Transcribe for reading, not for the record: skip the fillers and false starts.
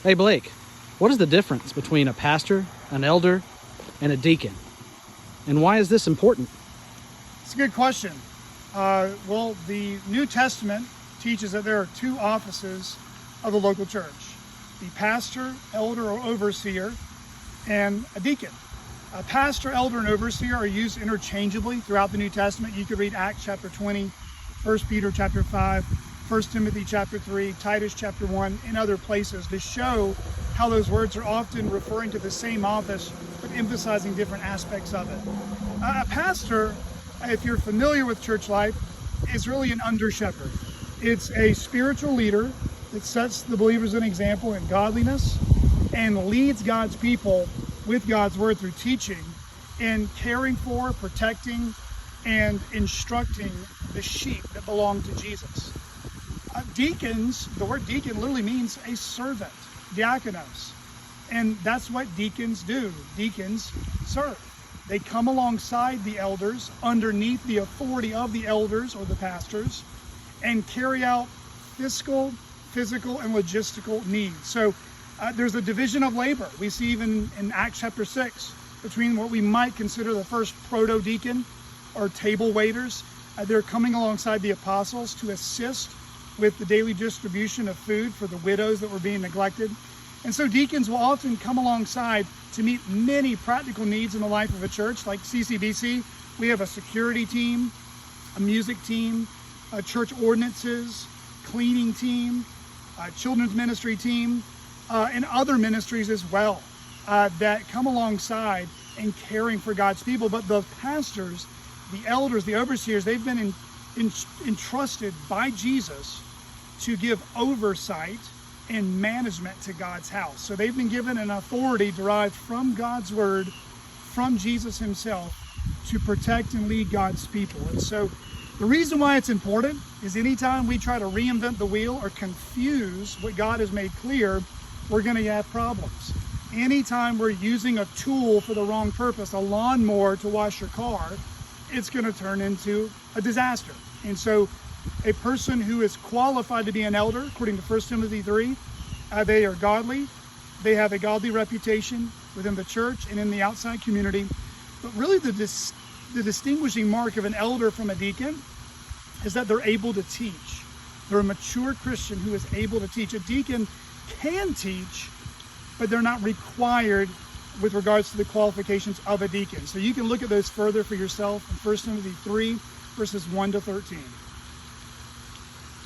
Hey Blake, what is the difference between a pastor, an elder, and a deacon? And why is this important? It's a good question. Well, the New Testament teaches that there are two offices of the local church: the pastor, elder, or overseer, and a deacon. A pastor, elder, and overseer are used interchangeably throughout the New Testament. You could read Acts chapter 20, 1 Peter chapter 5, 1 Timothy chapter 3, Titus chapter 1, and other places to show how those words are often referring to the same office, but emphasizing different aspects of it. A pastor, if you're familiar with church life, is really an under-shepherd. It's a spiritual leader that sets the believers an example in godliness and leads God's people with God's word through teaching and caring for, protecting, and instructing the sheep that belong to Jesus. Deacons, the word deacon literally means a servant, diakonos. And that's what deacons do. Deacons serve. They come alongside the elders, underneath the authority of the elders or the pastors, and carry out fiscal, physical, and logistical needs. So there's a division of labor. We see even in Acts chapter 6 between what we might consider the first proto-deacon or table waiters. They're coming alongside the apostles to assist with the daily distribution of food for the widows that were being neglected. And so deacons will often come alongside to meet many practical needs in the life of a church. Like CCBC, we have a security team, a music team, church ordinances, cleaning team, children's ministry team, and other ministries as well that come alongside in caring for God's people. But the pastors, the elders, the overseers, they've been entrusted by Jesus to give oversight and management to God's house. So they've been given an authority derived from God's word, from Jesus himself, to protect and lead God's people. And so the reason why it's important is anytime we try to reinvent the wheel or confuse what God has made clear, we're going to have problems. Anytime we're using a tool for the wrong purpose, a lawnmower to wash your car, it's going to turn into a disaster. And so a person who is qualified to be an elder, according to 1 Timothy 3, they are godly, they have a godly reputation within the church and in the outside community. But really the distinguishing mark of an elder from a deacon is that they're able to teach. They're a mature Christian who is able to teach. A deacon can teach, but they're not required with regards to the qualifications of a deacon. So you can look at those further for yourself in 1 Timothy 3, verses 1 to 13.